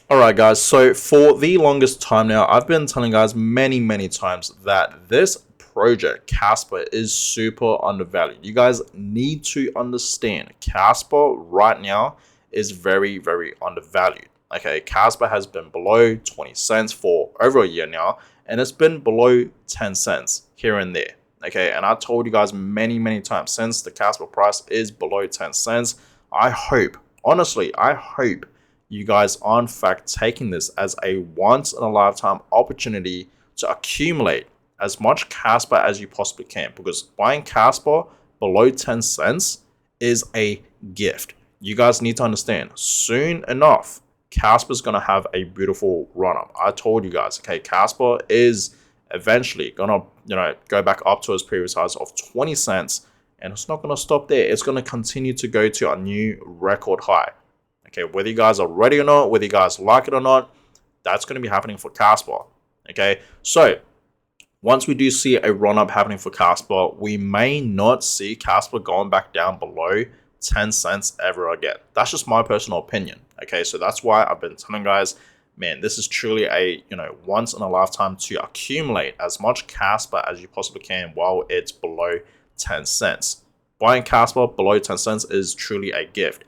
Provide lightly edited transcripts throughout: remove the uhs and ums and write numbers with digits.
Alright guys, so for the longest time now, I've been telling guys many times that this project, Kaspa, is super undervalued. You guys need to understand, Kaspa right now is very undervalued. Okay, Kaspa has been below 20 cents for over a year now, and it's been below 10 cents here and there. Okay, and I told you guys many times, since the Kaspa price is below 10 cents, I hope, honestly, I hope you guys are in fact taking this as a once in a lifetime opportunity to accumulate as much Kaspa as you possibly can, because buying Kaspa below 10 cents is a gift. You guys need to understand, soon enough, Kaspa is going to have a beautiful run up. I told you guys, okay, Kaspa is eventually going to, go back up to its previous highs of 20 cents, and it's not going to stop there. It's going to continue to go to a new record high. Okay, whether you guys are ready or not, whether you guys like it or not, that's going to be happening for Kaspa. Okay, so once we do see a run up happening for Kaspa, we may not see Kaspa going back down below 10 cents ever again. That's just my personal opinion. Okay, so that's why I've been telling guys, man, this is truly a once in a lifetime to accumulate as much Kaspa as you possibly can while it's below 10 cents. Buying Kaspa below 10 cents is truly a gift.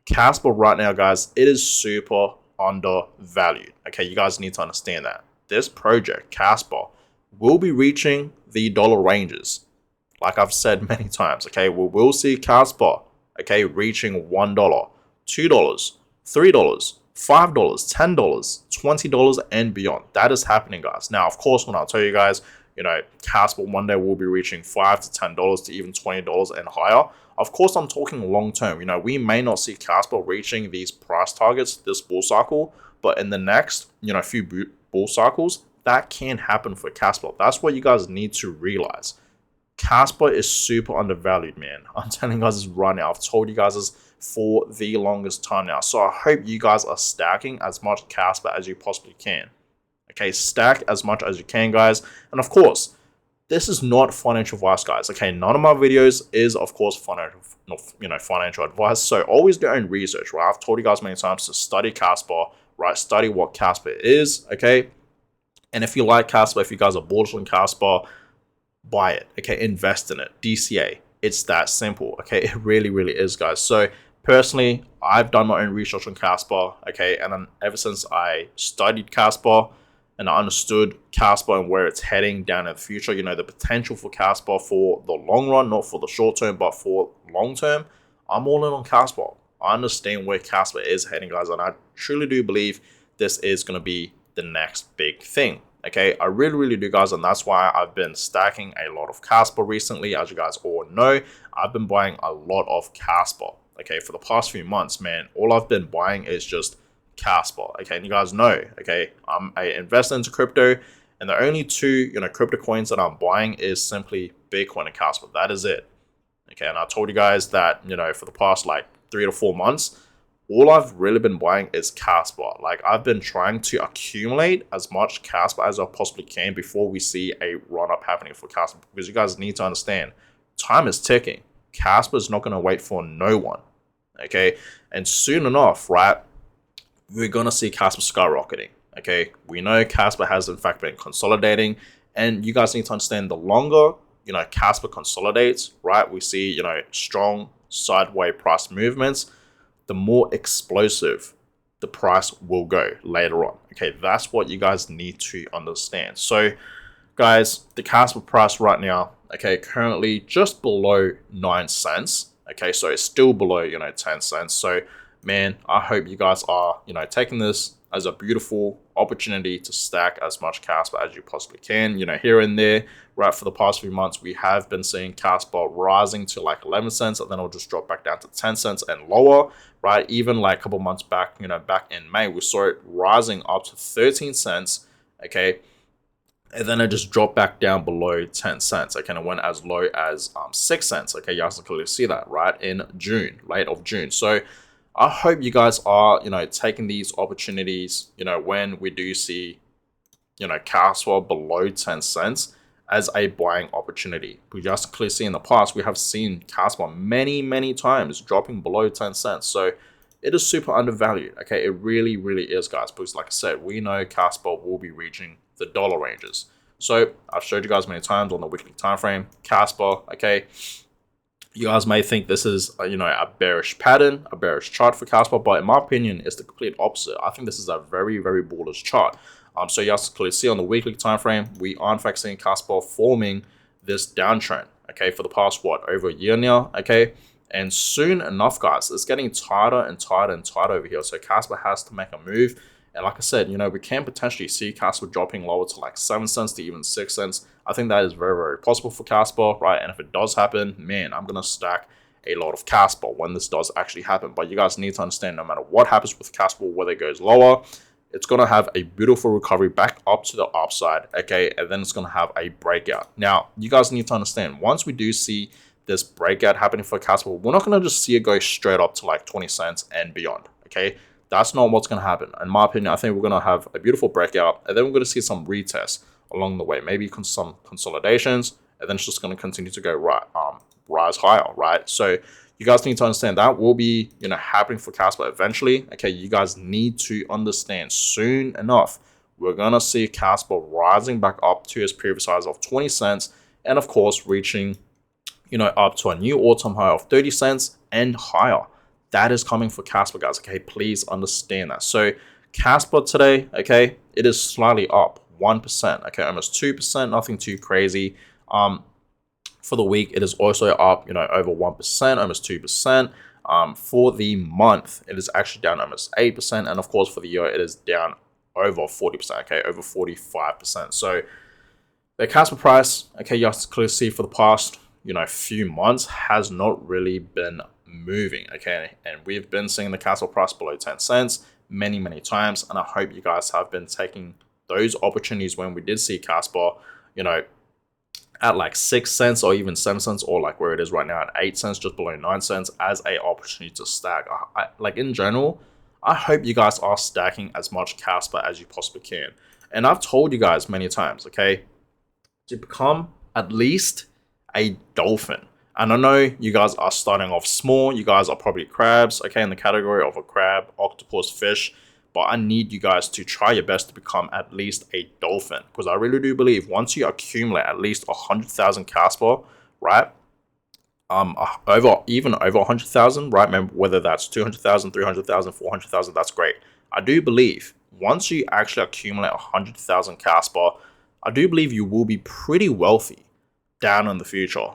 Kaspa right now, guys, it is super undervalued. Okay, you guys need to understand that. This project, Kaspa, will be reaching the dollar ranges. Like I've said many times, okay, we will see Kaspa, okay, reaching $1, $2, $3, $5, $10, $20, and beyond. That is happening, guys. Now, of course, when I'll tell you guys, Kaspa one day will be reaching $5 to $10 to even $20 and higher. Of course, I'm talking long term. We may not see Kaspa reaching these price targets this bull cycle, but in the next, few bull cycles, that can happen for Kaspa. That's what you guys need to realize. Kaspa is super undervalued, man. I'm telling you guys this right now. I've told you guys this for the longest time now. So I hope you guys are stacking as much Kaspa as you possibly can. Okay, stack as much as you can, guys. And of course, this is not financial advice, guys. Okay, none of my videos is, of course, financial advice. So always do your own research, right? I've told you guys many times to study Kaspa, right? Study what Kaspa is, okay? And if you like Kaspa, if you guys are bullish on Kaspa, buy it, okay? Invest in it, DCA. It's that simple, okay? It really is, guys. So personally, I've done my own research on Kaspa, okay? And then ever since I studied Kaspa, and I understood Kaspa and where it's heading down in the future, the potential for Kaspa for the long run, not for the short term, but for long term, I'm all in on Kaspa. I understand where Kaspa is heading, guys, and I truly do believe this is going to be the next big thing. Okay, I really do, guys, and that's why I've been stacking a lot of Kaspa recently. As you guys all know, I've been buying a lot of Kaspa. Okay, for the past few months, man, all I've been buying is just Kaspa. Okay, and you guys know, okay, I'm an investor into crypto, and the only two crypto coins that I'm buying is simply Bitcoin and Kaspa. That is it. Okay, and I told you guys that for the past like 3 to 4 months, all I've really been buying is Kaspa. Like, I've been trying to accumulate as much Kaspa as I possibly can before we see a run up happening for Kaspa, because you guys need to understand, time is ticking. Kaspa is not going to wait for no one. Okay, and soon enough, right, we're going to see Kaspa skyrocketing. Okay, we know Kaspa has in fact been consolidating, and you guys need to understand, the longer Kaspa consolidates, right, we see strong sideways price movements, the more explosive the price will go later on. Okay, that's what you guys need to understand. So guys, the Kaspa price right now, okay, currently just below 9 cents. Okay, so it's still below 10 cents. So man, I hope you guys are, taking this as a beautiful opportunity to stack as much Kaspa as you possibly can. Here and there, right, for the past few months, we have been seeing Kaspa rising to like 11 cents, and then it'll just drop back down to 10 cents and lower, right? Even like a couple months back, back in May, we saw it rising up to 13 cents, okay? And then it just dropped back down below 10 cents. Okay, and it went as low as 6 cents. Okay, you guys can clearly see that, right, in June, late of June. So I hope you guys are, taking these opportunities, when we do see, Kaspa below 10 cents as a buying opportunity. We just clearly see in the past, we have seen Kaspa many times dropping below 10 cents. So it is super undervalued. Okay, it really, really is, guys, because like I said, we know Kaspa will be reaching the dollar ranges. So I've showed you guys many times on the weekly time frame, Kaspa. Okay, you guys may think this is a bearish pattern, a bearish chart for Kaspa, but in my opinion, it's the complete opposite. I think this is a very, very bullish chart. So you guys can clearly see on the weekly time frame, we are in fact seeing Kaspa forming this downtrend. Okay, for the past over a year now. Okay, and soon enough, guys, it's getting tighter and tighter and tighter over here. So Kaspa has to make a move. And like I said, we can potentially see Kaspa dropping lower to like 7 cents to even 6 cents. I think that is very, very possible for Kaspa, right? And if it does happen, man, I'm going to stack a lot of Kaspa when this does actually happen. But you guys need to understand, no matter what happens with Kaspa, whether it goes lower, it's going to have a beautiful recovery back up to the upside, okay? And then it's going to have a breakout. Now, you guys need to understand, once we do see this breakout happening for Kaspa, we're not going to just see it go straight up to like 20 cents and beyond, okay? That's not what's going to happen. In my opinion, I think we're going to have a beautiful breakout, and then we're going to see some retests along the way, maybe some consolidations, and then it's just going to continue to go rise higher, right? So you guys need to understand that will be happening for Kaspa eventually. Okay, you guys need to understand, soon enough we're going to see Kaspa rising back up to its previous highs of 20 cents, and of course reaching up to a new all-time high of 30 cents and higher. That is coming for Kaspa, guys. Okay, please understand that. So Kaspa today, okay, it is slightly up 1%. Okay, almost 2%, nothing too crazy. For the week, it is also up, over 1%, almost 2%. For the month, it is actually down almost 8%, and of course for the year, it is down over 40%. Okay, over 45%. So the Kaspa price, okay, you guys clearly see for the past few months has not really been moving, okay, and we've been seeing the Kaspa price below 10 cents many times, and I hope you guys have been taking those opportunities when we did see Kaspa at like 6 cents or even 7 cents, or like where it is right now at 8 cents, just below 9 cents, as a opportunity to stack. Like in general, I hope you guys are stacking as much Kaspa as you possibly can. And I've told you guys many times, okay, to become at least a dolphin. And I know you guys are starting off small. You guys are probably crabs, okay, in the category of a crab, octopus, fish. But I need you guys to try your best to become at least a dolphin. Because I really do believe once you accumulate at least 100,000 Kaspa, right? Even over 100,000, right? Remember, whether that's 200,000, 300,000, 400,000, that's great. I do believe once you actually accumulate 100,000 Kaspa, I do believe you will be pretty wealthy down in the future.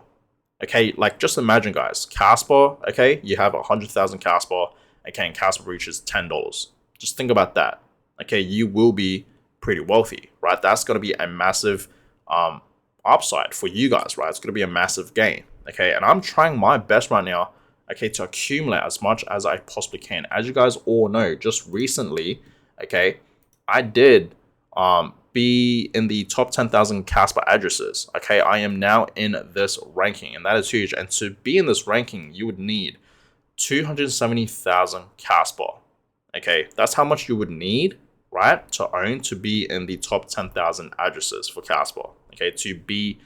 Okay, like just imagine, guys, Kaspa, okay, you have 100,000 Kaspa, okay, and Kaspa reaches $10. Just think about that. Okay, you will be pretty wealthy, right? That's going to be a massive upside for you guys, right? It's going to be a massive gain, okay? And I'm trying my best right now, okay, to accumulate as much as I possibly can. As you guys all know, just recently, okay, I did be in the top 10,000 Kaspa addresses. Okay, I am now in this ranking, and that is huge. And to be in this ranking, you would need 270,000 Kaspa. Okay, that's how much you would need, right, to be in the top 10,000 addresses for Kaspa. Okay, to be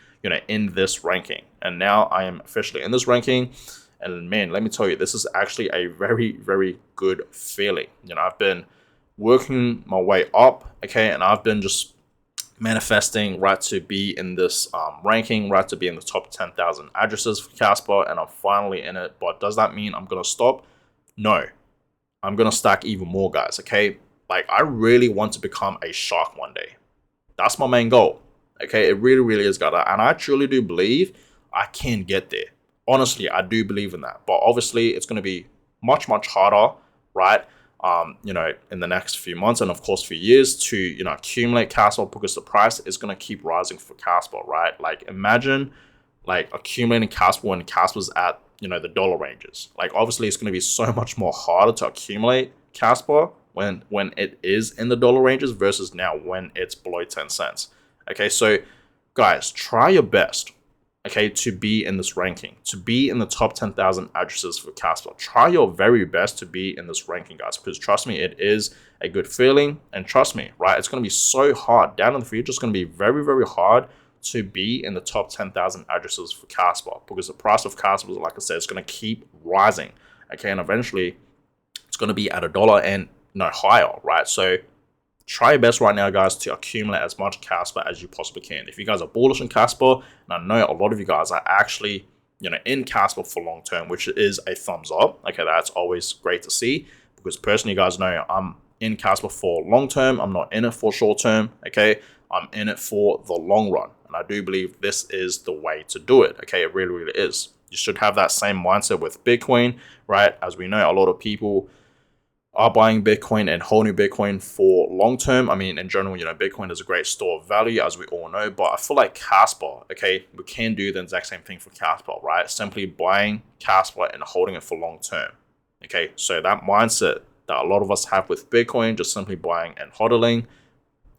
in this ranking. And now I am officially in this ranking. And man, let me tell you, this is actually a very, very good feeling. I've been working my way up, okay, and I've been just manifesting, right, to be in this ranking, right, to be in the top 10,000 addresses for Kaspa, and I'm finally in it. But does that mean I'm going to stop? No. I'm going to stack even more, guys, okay? Like, I really want to become a shark one day. That's my main goal, okay? It really, really is, guys. And I truly do believe I can get there. Honestly, I do believe in that. But obviously, it's going to be much, much harder, right? In the next few months and of course few years to, accumulate Kaspa, because the price is going to keep rising for Kaspa, right? Like imagine like accumulating Kaspa when Kaspa's at, the dollar ranges. Like obviously it's going to be so much more harder to accumulate Kaspa when it is in the dollar ranges versus now when it's below 10 cents. Okay, so guys, try your best, okay, to be in this ranking, to be in the top 10,000 addresses for Kaspa. Try your very best to be in this ranking, guys, because trust me, it is a good feeling. And trust me, right, it's going to be so hard down in the future. It's going to be very, very hard to be in the top 10,000 addresses for Kaspa, because the price of Kaspa, like I said, is going to keep rising, okay, and eventually it's going to be at $1 and higher, right? So try your best right now, guys, to accumulate as much Kaspa as you possibly can. If you guys are bullish on Kaspa, and I know a lot of you guys are actually in Kaspa for long term, which is a thumbs up. Okay, that's always great to see, because personally, you guys know I'm in Kaspa for long term. I'm not in it for short term. Okay, I'm in it for the long run, and I do believe this is the way to do it. Okay, it really, really is. You should have that same mindset with Bitcoin, right? As we know, a lot of people are buying Bitcoin and holding Bitcoin for long term. I mean, in general, Bitcoin is a great store of value, as we all know, but I feel like Kaspa, okay, we can do the exact same thing for Kaspa, right? Simply buying Kaspa and holding it for long term. Okay, so that mindset that a lot of us have with Bitcoin, just simply buying and hodling,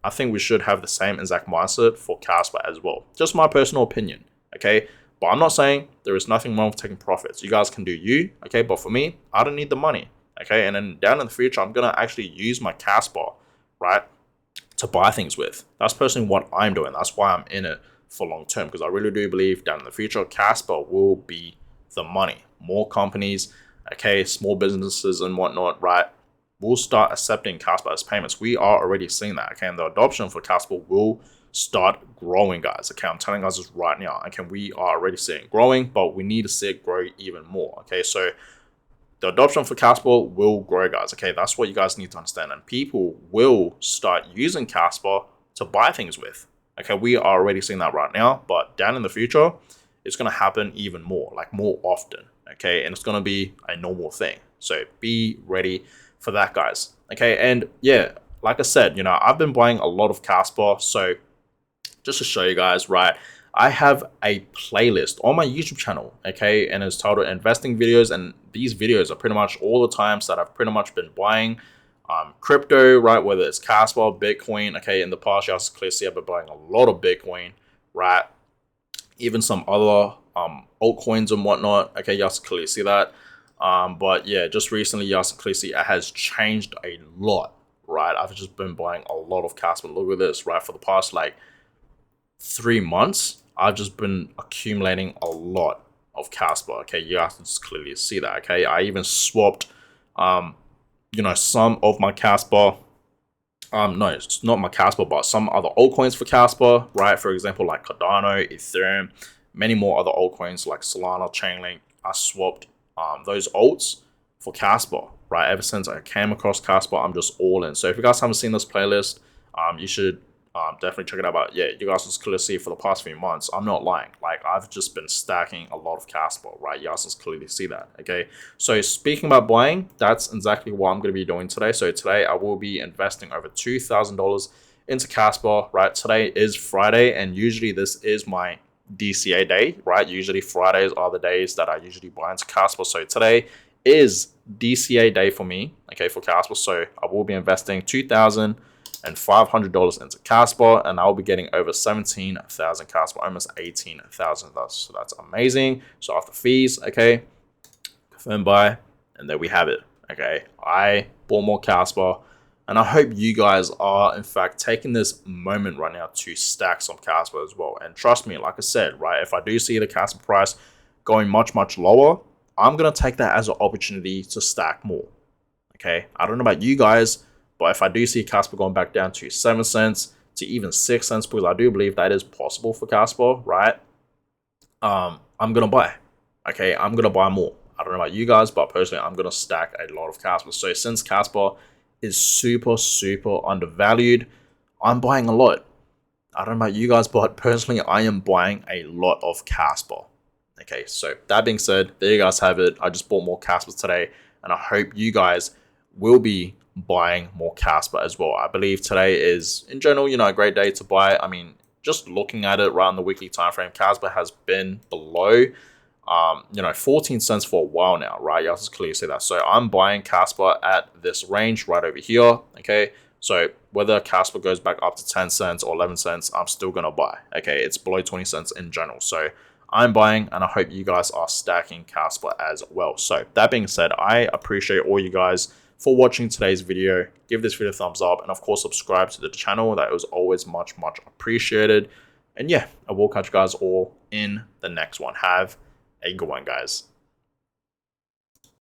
I think we should have the same exact mindset for Kaspa as well. Just my personal opinion, okay? But I'm not saying there is nothing wrong with taking profits. You guys can do you, okay? But for me, I don't need the money. Okay, and then down in the future, I'm gonna actually use my Kaspa, right, to buy things with. That's personally what I'm doing. That's why I'm in it for long term, because I really do believe down in the future, Kaspa will be the money. More companies, okay, small businesses and whatnot, right, will start accepting Kaspa as payments. We are already seeing that, okay, and the adoption for Kaspa will start growing, guys. Okay, I'm telling you guys this right now. Okay, we are already seeing it growing, but we need to see it grow even more. Okay, so the adoption for Kaspa will grow, guys. Okay, that's what you guys need to understand. And people will start using Kaspa to buy things with. Okay, we are already seeing that right now, but down in the future, it's going to happen even more, like more often. Okay, and it's going to be a normal thing. So be ready for that, guys. Okay, and yeah, like I said, I've been buying a lot of Kaspa. So just to show you guys, right, I have a playlist on my YouTube channel, okay, and it's titled Investing Videos, and these videos are pretty much all the times that I've pretty much been buying crypto, right, whether it's Kaspa, Bitcoin, okay. In the past, you guys clearly see I've been buying a lot of Bitcoin, right, even some other altcoins and whatnot, okay, you guys clearly see that, but yeah, just recently, you guys clearly see it has changed a lot, right. I've just been buying a lot of Kaspa. Look at this, right, for the past like 3 months, I've just been accumulating a lot of Kaspa. Okay, you guys can just clearly see that. Okay, I even swapped, some of my Kaspa. No, it's not my Kaspa, but some other altcoins for Kaspa, right? For example, like Cardano, Ethereum, many more other altcoins like Solana, Chainlink. I swapped those alts for Kaspa, right? Ever since I came across Kaspa, I'm just all in. So if you guys haven't seen this playlist, you should definitely check it out. But yeah, you guys can clearly see for the past few months, I'm not lying. Like, I've just been stacking a lot of Kaspa, right? You guys can clearly see that. Okay, so speaking about buying, that's exactly what I'm going to be doing today. So today I will be investing over $2,000 into Kaspa, right? Today is Friday, and usually this is my DCA day, right? Usually Fridays are the days that I usually buy into Kaspa. So today is DCA day for me, okay, for Kaspa. So I will be investing $2,500 into Kaspa, and I'll be getting over 17,000 Kaspa, almost 18,000. So that's amazing. So after fees, okay, confirm buy, and there we have it. Okay, I bought more Kaspa, and I hope you guys are in fact taking this moment right now to stack some Kaspa as well. And trust me, like I said, right, if I do see the Kaspa price going much lower, I'm gonna take that as an opportunity to stack more. Okay, I don't know about you guys, but if I do see Kaspa going back down to 7 cents to even 6 cents, because I do believe that is possible for Kaspa, right? I'm gonna buy. Okay, I'm gonna buy more. I don't know about you guys, but personally, I'm gonna stack a lot of Kaspa. So since Kaspa is super undervalued, I'm buying a lot. I don't know about you guys, but personally, I am buying a lot of Kaspa. Okay, so that being said, there you guys have it. I just bought more Kaspa today, and I hope you guys will be buying more Kaspa as well. I believe today is, in general, a great day to buy. I mean, just looking at it right on the weekly time frame, Kaspa has been below 14 cents for a while now, right? You guys clearly see that. So I'm buying Kaspa at this range right over here. Okay, so whether Kaspa goes back up to 10 cents or 11 cents, I'm still gonna buy. Okay, it's below 20 cents in general. So I'm buying, and I hope you guys are stacking Kaspa as well. So that being said, I appreciate all you guys for watching today's video. Give this video a thumbs up, and of course subscribe to the channel. That was always much appreciated. And yeah, I will catch you guys all in the next one. Have a good one, guys.